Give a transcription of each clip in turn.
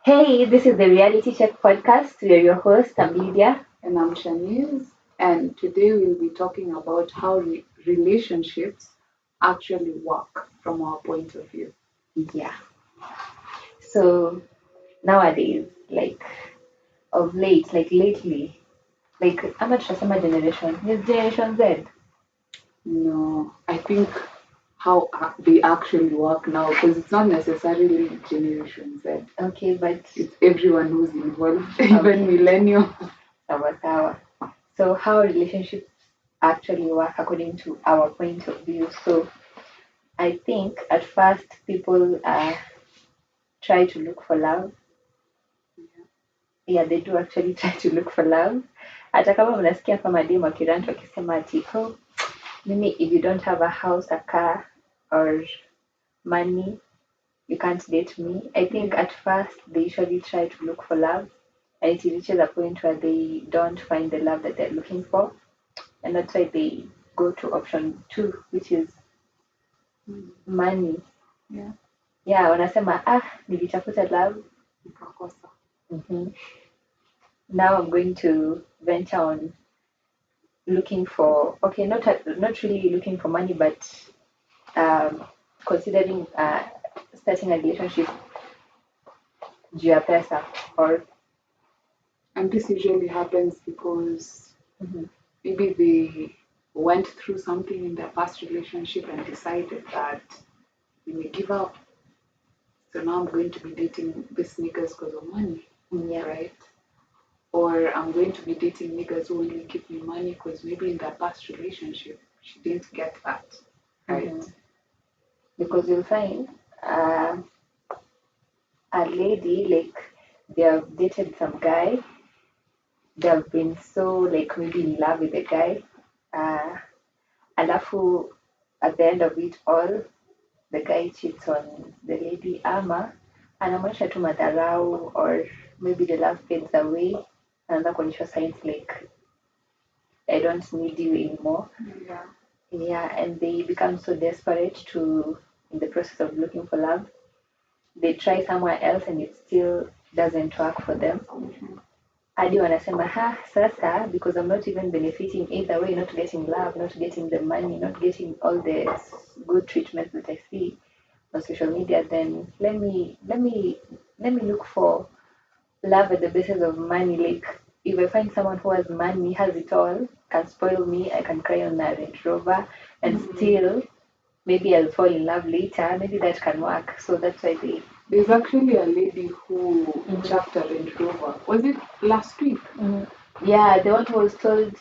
Hey, this is the Reality Check podcast. We are your host, I'm Lydia. And I'm Shanice, and today we'll be talking about how relationships actually work from our point of view. Yeah. So nowadays, of late, lately, I'm not sure some generation. Is Generation Z? No, I think how they actually work now, because it's not necessarily Generation Z. Okay, but It's everyone who's involved, even Okay. millennial. sawa. So how relationships actually work according to our point of view. So I think at first people try to look for love. Yeah, they do actually try to look for love. Hata kama mnasikia kama demu akirant wakisema ati mimi, if you don't have a house, a car, or money, you can't date me. I think at first they usually try to look for love, and it reaches a point where they don't find the love that they're looking for, and that's why they go to option two, which is money. Yeah. Yeah, wanasema nilitafuta love. Nikakosa. Mhm. Now I'm going to venture on looking for, okay, not really looking for money, but um, considering starting a relationship juu ya pesa or And this usually happens because Mhm. maybe they went through something in their past relationship and decided that they may give up. So now I'm going to be dating this niggas because of money, Yeah. right? Or I'm going to be dating niggas who only give me money because maybe in their past relationship she didn't get that, right? Mhm. Because you'll find uh, a lady, they have dated some guy, they have been so maybe in love with the guy, uh, alafu at the end of it all the guy cheats on the lady ama anamwonyesha tu madharau, or maybe the love fades away, anaanza kuonyesha signs like I don't need you anymore. Yeah. Yeah, and they become so desperate to, in the process of looking for love, they try somewhere else and it still doesn't work for them. Hadi wanasema sasa, because I'm not even benefiting either way, not getting love, not getting the money, not getting all the good treatment that I see on social media, then let me look for love at the basis of money. Like if I find someone who has money, has it all, can spoil me, I can cry on a Range Rover, and still maybe I'll fall in love later. Maybe that can work. So that's why they. There's actually a lady who chapped a Range Rover. Was it last week? Yeah, the one who was told,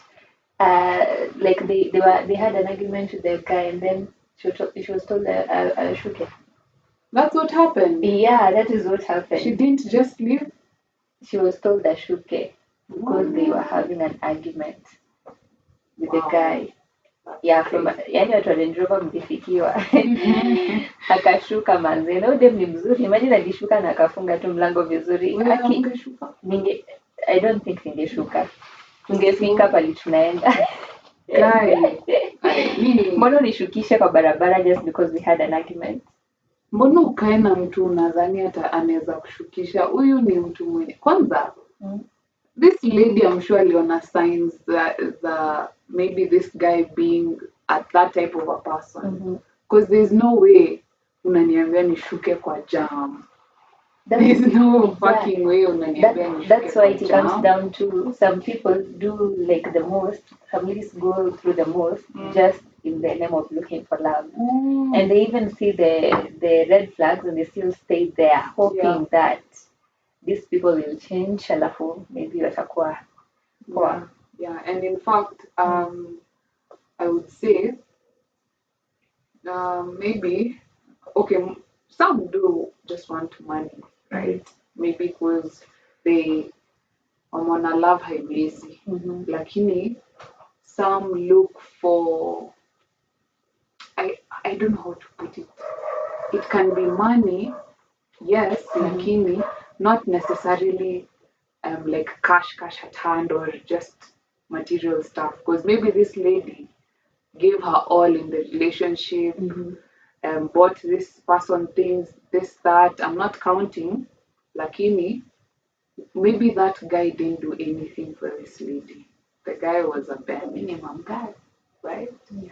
like they had an argument with the guy, and then she was told I shook it. That's what happened. Yeah, that is what happened. She didn't just leave. She was told that shuke because they were having an argument with the guy. Yeah, yani watu wa Range Rover mlifikiwa. Akashuka manze, na dem ni mzuri. Imagine alishuka na akafunga tu mlango vizuri. Wewe ungeshuka? I don't think ningeshuka. Tungefika pali tunaenda. Guy, Mbona unishukishe kwa barabara just because we had an argument? mbona ukae na mtu unadhani hata anaweza kushukisha? Huyu ni mtu mwenye kwanza. This lady, I'm sure aliona signs that maybe this guy being at that type of a person. Because there's no way unaniambia nishuke kwa jam. There's no fucking way unaniambia nishuke That's why it kwa comes jam. down to some people do like the most, families go through the most just in the name of looking for love. And they even see the red flags and they still stay there hoping that these people will change, alafu maybe watakuwa poa. Yeah, and in fact, I would say maybe, okay, some do just want money, right? Maybe because they wanna love haibezi. Lakini some look for, I don't know how to put it. It can be money, yes, lakini not necessarily like cash at hand or just material stuff. Because maybe this lady gave her all in the relationship, bought this person things, this, that. I'm not counting lakini maybe that guy didn't do anything for this lady. The guy was a bare minimum guy, right? Yeah.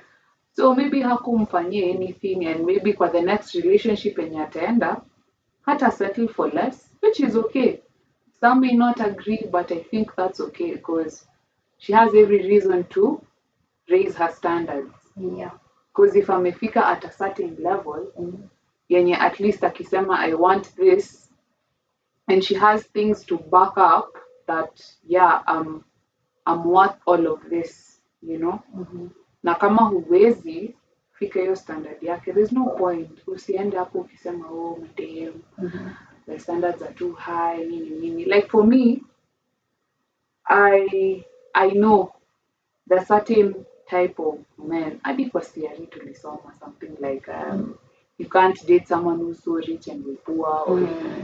So maybe hakumfanyia anything, and maybe kwa the next relationship yenye ataenda hata settle for less, which is okay. Some may not agree, but I think that's okay because she has every reason to raise her standards. Yeah. Because if amefika at a certain level, yenye at least akisema I want this, and she has things to back up that yeah, I'm worth all of this, you know. Na kama huwezi fika hiyo standard yake, there's no point. Usiende hapo ukisema oh madam, the standards are too high, nini. Like for me, I know the certain type of men. Hadi kwa CRE tulisoma something like you can't date someone who's so rich and you're poor, or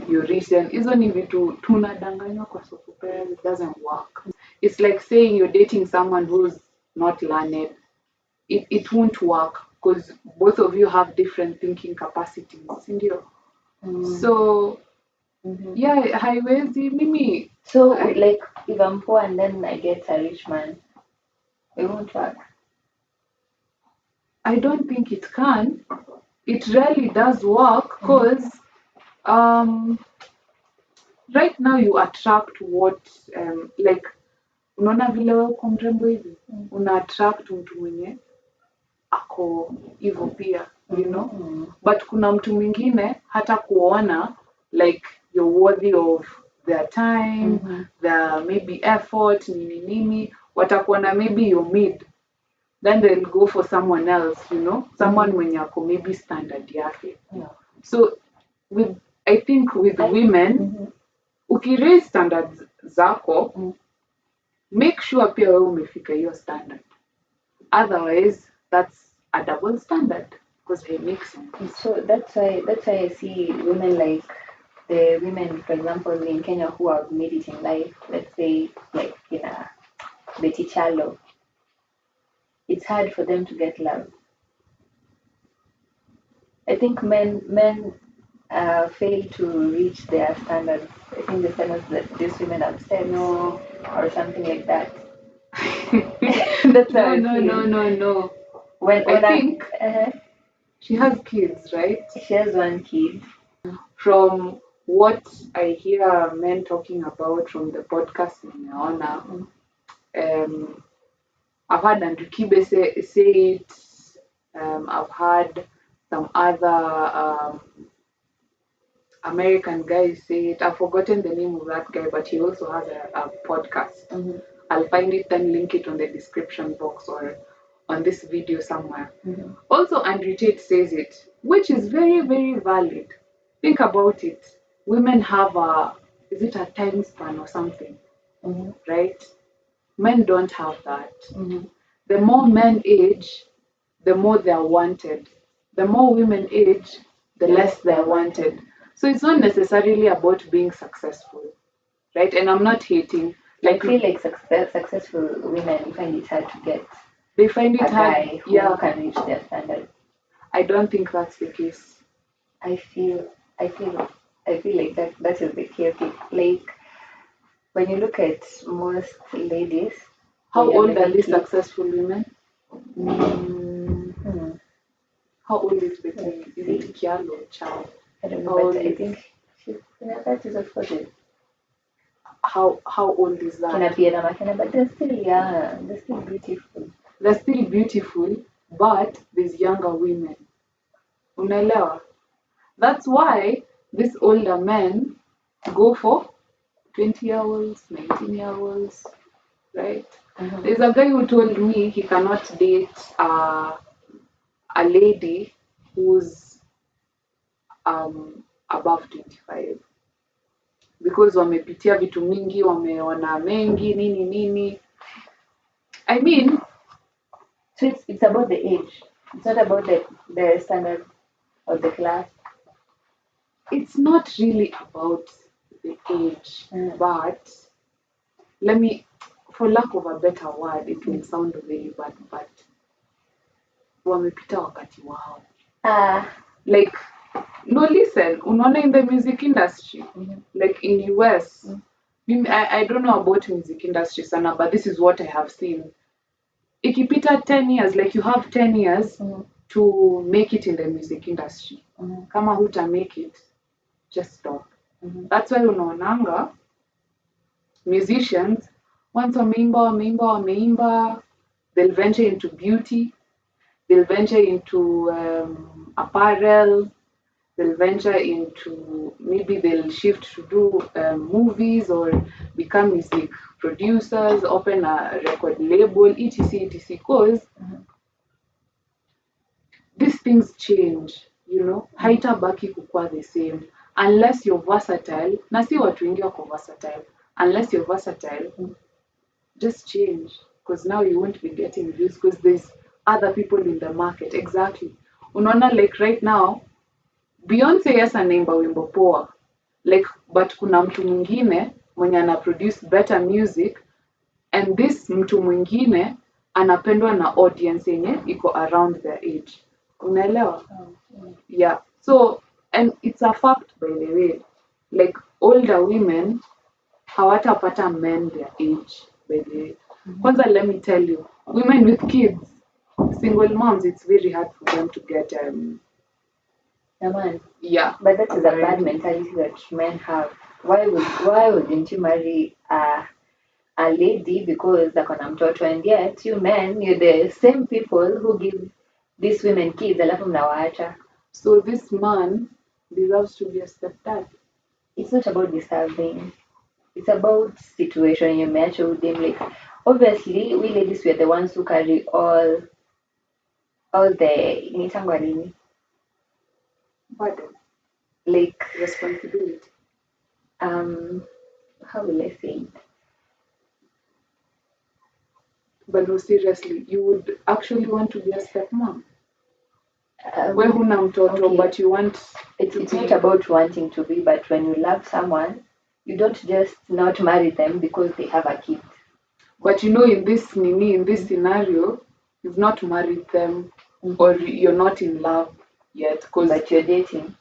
you're rich and hizo ni vitu tunadanganywa kwa soko pale. It doesn't work. It's like saying you're dating someone who's not learned. It won't work because both of you have different thinking capacities, sindio? So yeah, haiwezi mimi. So like if I'm poor and then I get a rich man, it won't work. I don't think it can. It really does work because right now you attract what like unaona vile wewe uko mrembo hivi una attract mtu mwenye ako hivyo pia, you know. But kuna mtu mwingine hata kuona like you're worthy of their time, their maybe effort, nini watakuona maybe you're mid, then they'll go for someone else, you know, someone mwenye ako maybe standard yake. So I think with women ukiraise standards zako, make sure pia wewe umefika hiyo standard. Otherwise that's a double standard because it makes sense. So that's why I see women like the women, for example, in Kenya who have made it in life. Let's say like Betty Chalo. It's hard for them to get love. I think men fail to reach their standards. I think the standards that these women have set, or something like that. That's how No. When I think she has kids, right? She has one kid. From what I hear men talking about from the podcast nimeona, I've heard Andrew Kibe say it. I've heard some other American guys say it. I've forgotten the name of that guy, but he also has a podcast. I'll find it and link it on the description box or on this video somewhere. Also, Andrew Tate says it, which is very, very valid. Think about it. Women have is it a time span or something? Right? Men don't have that. The more men age, the more they are wanted. The more women age, the less they are wanted. So it's not necessarily about being successful, right? And I'm not hating. Like, I feel like successful women find it hard to get. They find it a hard. Guy who can reach their standards. I don't think that's the case. I feel like that is the case. Like when you look at most ladies. How old are these successful women? How old is Betty? Is it Kialo or Chow? I don't know, but I think she's in her 30s or 40s. How old is that? But they're still young. They're still beautiful. They're still beautiful, but there's younger women. Unaelewa? That's why these older men go for 20-year-olds, 19-year-olds, right? There's a guy who told me he cannot date a lady who's above 25 because wamepitia vitu mingi, wameona mengi, nini. I mean, so it's about the age. It's not about the standard of the class. It's not really about the age, but let me, for lack of a better word, it will sound very bad, but wamepita wakati wao. Like No, listen, unaona in the music industry, like in US, I don't know about music industry sana, but this is what I have seen. Ikipita 10 years, like you have 10 years to make it in the music industry. Kama huta make it, just stop. That's why unaonanga musicians, once wameimba, they'll venture into beauty, they'll venture into apparel, they'll venture into, maybe they'll shift to do movies or become music producers, open a record label, etc, etc, cause these things change, haitabaki kukua the same unless you're versatile. Na si watu wengi wako versatile. Unless you're versatile, just change, because now you won't be getting views because there's other people in the market. Exactly. Unaona, like right now Beyonce, yes, anaimba wimbo poa, like, but kuna mtu mwingine mwenye ana produce better music, and this mtu mwingine anapendwa na audience yenye iko around their age. Unaelewa? Yeah. So, and it's a fact, by the way, like older women hawatapata men their age, by the way. Kwanza, let me tell you, women with kids, single moms, it's very hard for them to get Man. yeah. But that is a bad mentality that men have. Why wouldn't you marry a lady because akona mtoto, and yet you men, you're the same people who give these women kids alafu mnawaacha. So this man deserves to be a stepdad. It's not about deserving. It's about situation you match with them. Like, obviously, we ladies, we're the ones who carry all the nitangwa nini? Burden. Like Responsibility. How will I say it? But no, seriously, you would actually want to be a stepmom. Where huna mtoto, okay. But you want it's not about wanting to be, but when you love someone, you don't just not marry them because they have a kid. But in this scenario, you've not married them, or you're not in love yet. But you're dating.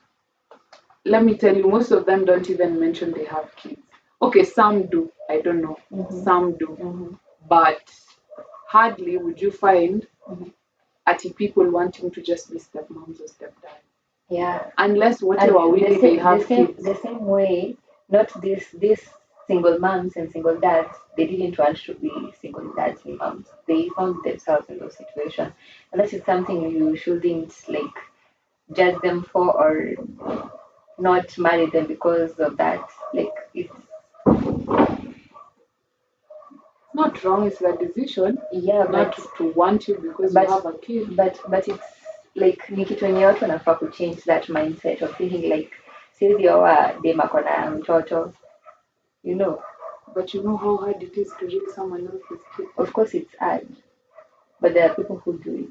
Let me tell you, most of them don't even mention they have kids. Okay, some do. I don't know. Some do. But hardly would you find people wanting to just be stepmoms or stepdads. Yeah. Unless whatever they have kids. The same way, not this single moms and single dads, they didn't want to be single dads and moms. They found themselves in those situations. And that is something you shouldn't like judge them for or not marry them because of that. Like, it's not wrong, it's their decision. Yeah, not to want you because you have a kid. But it's like ni kitu yenye watu wanafaa kuchange that mindset of thinking like siwezi oa dem ako na mtoto, But you know how hard it is to raise someone else's kid. Of course it's hard, but there are people who do it.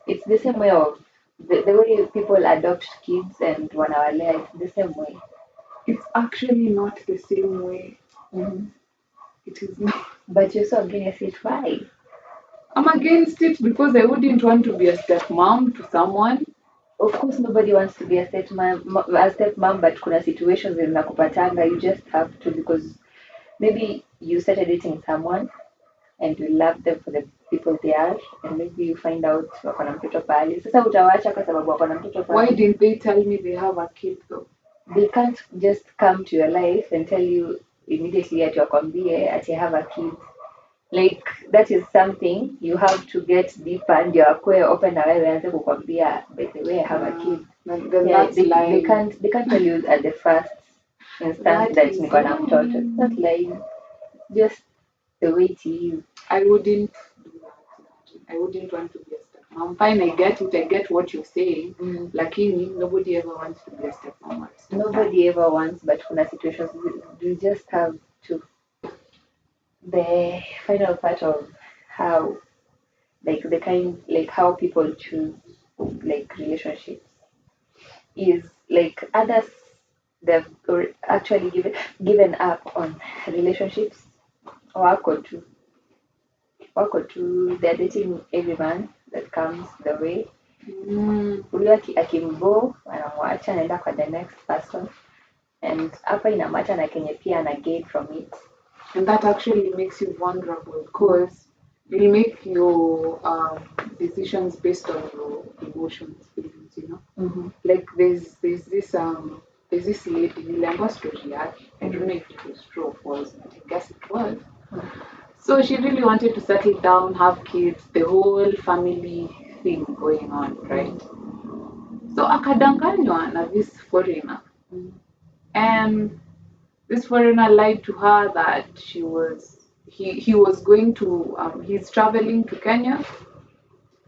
It's the same way of the way people adopt kids and wanawalea, it's the same way. It's actually not the same way. It is not. But you're so against it. Why? I'm against it because I wouldn't want to be a stepmom to someone. Of course, nobody wants to be a stepmom, but kuna situations zinakupatanga, you just have to, because maybe you started dating someone and you love them for the people they are, and maybe you find out wako na mtoto pale. Sasa utawaacha kwa sababu wako na mtoto pale. Why didn't they tell me they have a kid though? They can't just come to your life and tell you immediately ati wakwambie ati have a kid. Like, that is something you have to get deeper ndio akwe open na wewe aanze kukwambia by the way I have a kid. They can't tell you at the first instance that niko na mtoto. It's not lying. Just the way it is. I wouldn't do that. I wouldn't want to be a stepmom. Fine, I get it. I get what you're saying. Lakini, nobody ever wants to be a stepmom. Nobody ever wants, but kuna situations you just have to. The final part of how, how people choose like relationships is like others, they've actually given up on relationships. Wako tu, they're dating every man that comes the way, Huyo akimgo anamwacha anaenda kwa the next person, and hapa inamata na kenye pia ana gain from it. And that actually makes you vulnerable because you'll make your decisions based on your emotions, feelings, you know. Like there's this lady, niliambiwa story yake. I don't know if it was true or false, but I guess it was. So she really wanted to settle down, have kids, the whole family thing going on, right? So akadanganywa na this foreigner. And this foreigner lied to her that he was going to he's traveling to Kenya,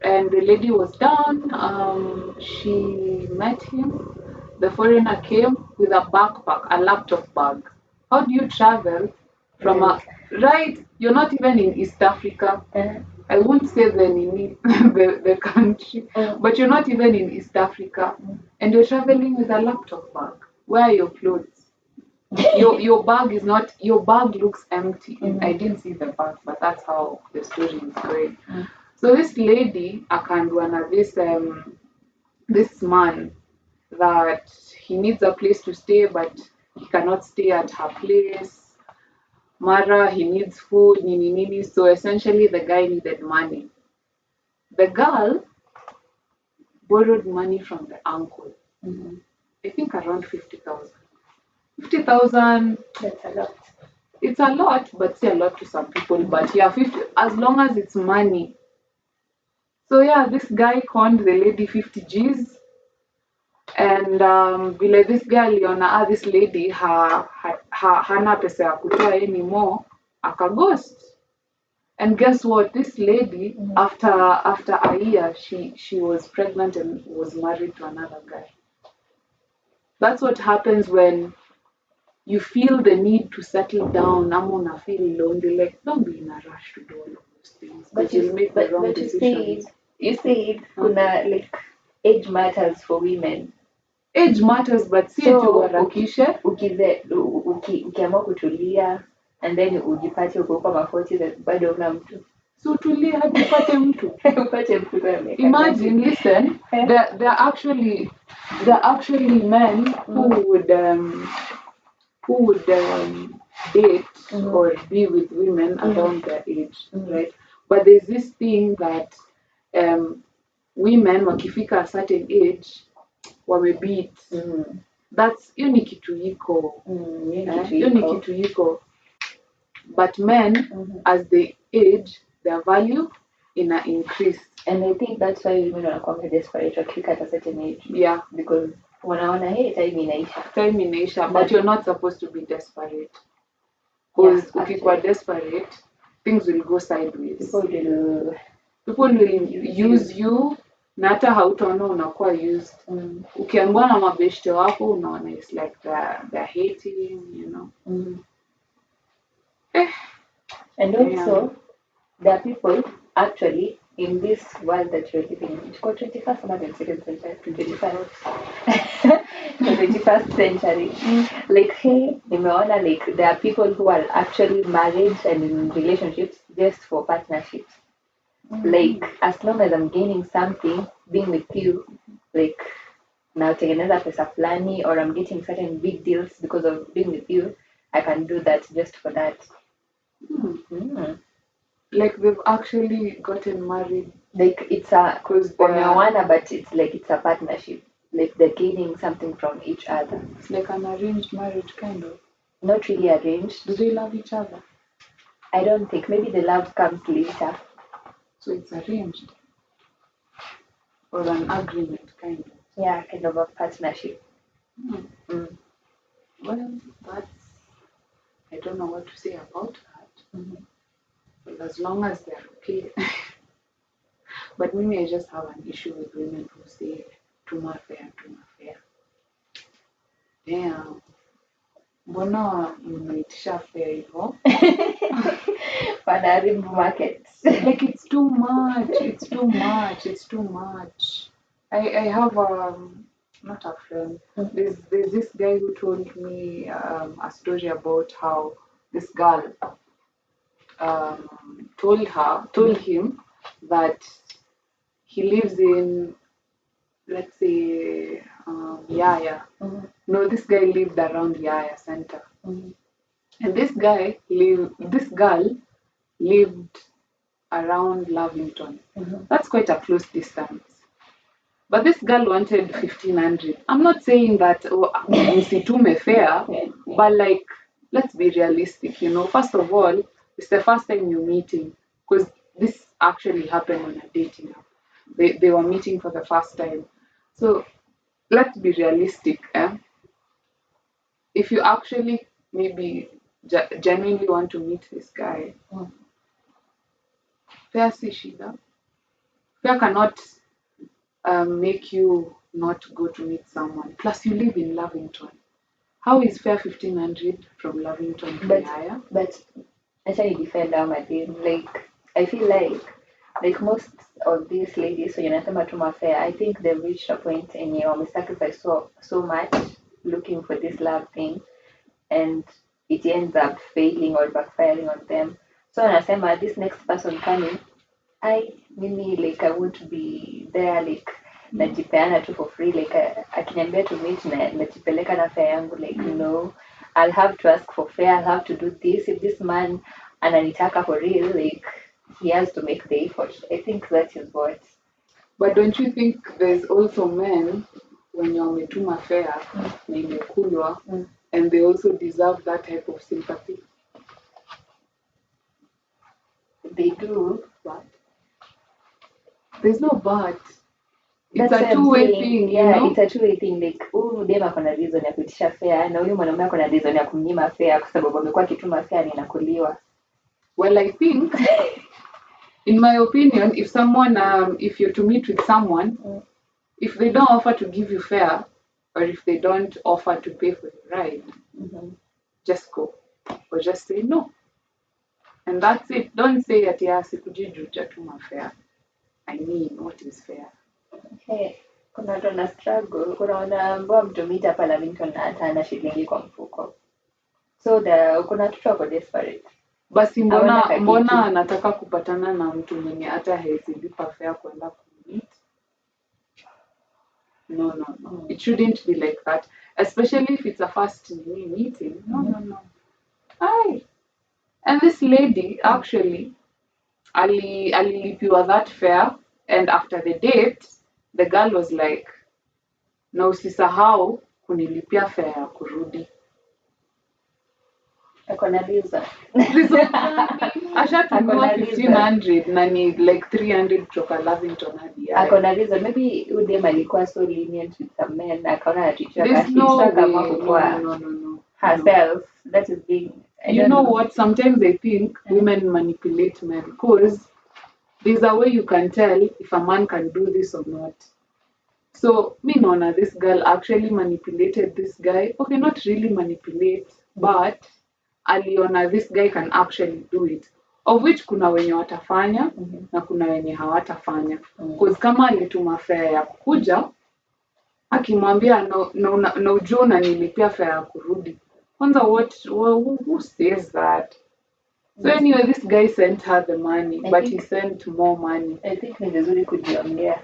and the lady was down. She met him. The foreigner came with a backpack, a laptop bag. How do you travel from a right? You're not even in East Africa. I won't say the country, but you're not even in East Africa, and you're traveling with a laptop bag. Where are your clothes? Your bag is not, your bag looks empty. I didn't see the bag, but that's how the story is going. So this lady akaambiwa na this man that he needs a place to stay, but he cannot stay at her place. Mara, he needs food, nini. So essentially the guy needed money. The girl borrowed money from the uncle. I think around 50,000. 50,000, That's a lot. it's a lot, but still a lot to some people. But yeah, 50, as long as it's money. So yeah, this guy conned the lady 50 G's. And this girl aliona this lady hana pesa ya kutoa anymore, akaghost. And guess what? This lady, after a year, she was pregnant and was married to another guy. That's what happens when you feel the need to settle down. I'm gonna feel lonely. Like, don't be in a rush to do all of those things. But you'll make the wrong decisions. You said kuna like age matters for women. Age matters, but si eti uharakishe. Ukiamua kutulia and then ujipate uko kwa mafoti bado una mtu. So tulie hadi upate mtu. Upate mtu kwa miaka. Imagine, listen, there are actually men who would date or be with women around their age, right? But there's this thing that women wakifika a certain age wamebeat. That's hiyo ni kitu iko. Hiyo ni kitu iko. But men, as they age, their value increase. And I think that's why women wanakuwa desperate wakifika at a certain age. Yeah. Because wanaona hey, time inaisha. But you're not supposed to be desperate. Because if you are desperate, things will go sideways. People will use you, na hata hautaona unakuwa used. Ukiambiwa na mabeshte wako unaona it's like they're hating, you know. And also, there are people actually in this world that you're living in. It's called 21st or 22nd century, 21st century. Like, hey, nimeona, like, there are people who are actually married and in relationships just for partnerships. Like, as long as I'm gaining something, being with you, like, now tengeneza pesa fulani, or I'm getting certain big deals because of being with you, I can do that just for that. Like they've actually gotten married. Like it's a but it's like it's a partnership. Like they're gaining something from each other. It's like an arranged marriage kind of. Not really arranged. Do they love each other? I don't think. Maybe the love comes later. So it's arranged. Or an agreement kind of. Yeah, kind of a partnership. Well, I don't know what to say about that. Well, as long as they're okay. But maybe I just have an issue with women who say tuma fair. Damn. Mbona mmeitisha fair hivyo? Wanaharibu market. Like it's too much. I have not a friend. There's this guy who told me a story about how this girl told him that he lives in let's say Yaya. No, this guy lived around Yaya Center. And this girl lived around Lavington. That's quite a close distance. But this girl wanted 1,500. I'm not saying that msitume fare, but like, let's be realistic, you know. First of all, it's the first time you're meeting, because this actually happened on a dating app. They were meeting for the first time. So let's be realistic. If you actually maybe genuinely want to meet this guy, fare si shida. Fare cannot make you not go to meet someone. Plus, you live in Lavington. How is fare 1,500 from Lavington to Yaya? But actually, defend Madin. Like, I feel like most of these ladies, so unasema tu mafare, I think they've reached a point in your sacrifice so much looking for this love thing, and it ends up failing or backfiring on them. So anasema this next person coming, mimi like I won't be there, like najipeana tu for free, like akiniambia to meet najipeleka na fare yangu, like no, I'll have to ask for fare, I'll have to do this. If this man ananitaka for real, like he has to make the effort. I think that is what. But don't you think there's also men when you're wametuma fare na imekulwa, and they also deserve that type of sympathy? They do, but there's no but. It's that's a two-way thing, yeah, you know? it's a two-way thing. Like huyu dem ako na reason ya kuitisha fare na huyu mwanaume ako na reason ya kumnyima fare kwa sababu amekuwa akituma fare inakuliwa. Well, I think, in my opinion, if if you're to meet with someone, if they don't offer to give you fare, or if they don't offer to pay for the ride, just go. Or just say no. And that's it. Don't say ati sikuji juu hujatuma fare. I mean, what is fair? Hey, kuna watu wana struggle. Kuna wanaambiwa mtu meet hapa Lavington na hata hana shilingi kwa mfuko. So kuna watoto wako desperate. Basi mbona anataka kupatana na mtu mwenye hata hawezi lipa fare kwenda kumeet? No. It shouldn't be like that. Especially if it's a first meeting. No. Aye. And this lady actually alilipiwa that fare, and after the date the girl was like, na usisahau kunilipia fare ya kurudi. Akona reason. Ashatumia 1,500 na ni like 300 kutoka Lavington hadi Yaya. Akona reason. Maybe udem alikuwa so lenient with some men akaona atichwa kashi. No. herself. That is being, you know what, sometimes I think women manipulate men, because there's a way you can tell if a man can do this or not. So me naona this girl actually manipulated this guy. Okay, not really manipulate, but aliona this guy can actually do it, of which kuna wenye watafanya na kuna wenye hawatafanya. Because kama alituma fare ya kukuja akimwambia na ujue unanilipia fare ya kurudi, kwanza who says that? So anyway, this guy sent her the money, but he sent more money. I think ni vizuri kujiongea.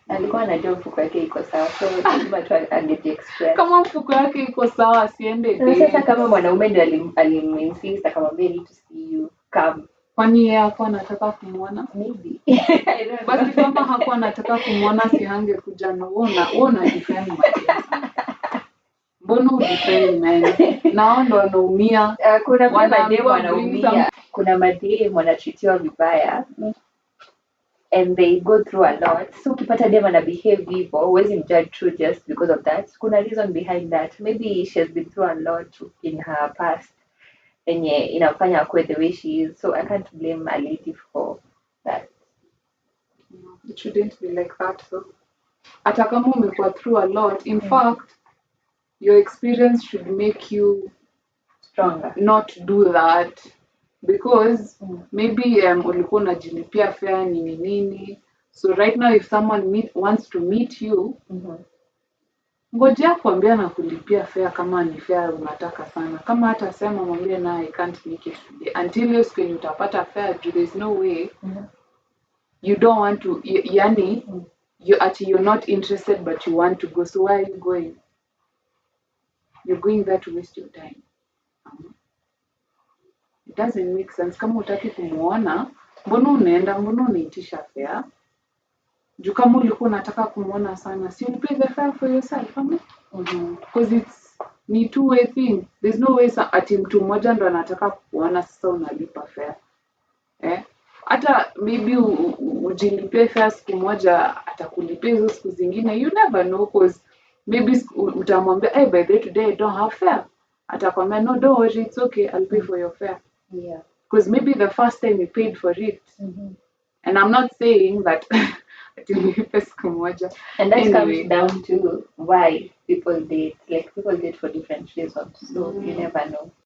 Alikuwa anajua mfuko yake iko sawa, so lazima tu angejiexpress. Kama mfuko yake iko sawa, asiende date. Sasa kama mwanaume ndio aliminsiist akamwambia need to see you, come. Kwani yeye hakuwa anataka kumuona? Maybe. Basi kama hakuwa anataka kumuona, si hangekuja na uona defend Matias. Mbona udefend men? Nao ndo wanaumia. Kuna mademu wanaumia. Kuna mademu wanatreatiwa vibaya. And they go through a lot. So ukipata dem ana behave hivyo, huwezi mjudge true just because of that. Kuna reason behind that. Maybe she has been through a lot in her past enye inafanya akue the way she is. So I can't blame a lady for that. No, it shouldn't be like that though. Hata kama umekuwa through a lot, in fact, your experience should make you stronger not do that. Because maybe ulikuwa unajilipia fare nini. So right now if someone wants to meet you, ngojea kuambia na kulipia fare kama ni fare unataka sana. Kama hata sema mwambie na I can't make it today, until you when utapata fare, there is no way you don't want to, yani you're not interested but you want to go, so why are you going? You're going there to waste your time. It doesn't make sense. Kama hutaki kumuona, mbona unaenda, mbona unaitisha fare? Juu kama ulikuwa unataka kumuona sana, si you pay the fare for yourself, because ni two-way thing. There's no way ati mtu mmoja ndo anataka kukuona sasa unalipa fare. Hata maybe ujilipie fare siku moja, atakulipia hizo siku zingine, you never know, because maybe utamwambia, hey, by the way, today I don't have fare. Atakwambia, no, don't worry, it's okay, I'll pay for your fare. Yeah. Because maybe the first time you paid for it. And I'm not saying that and that comes down to why people date. Like, people date for different reasons, so you never know.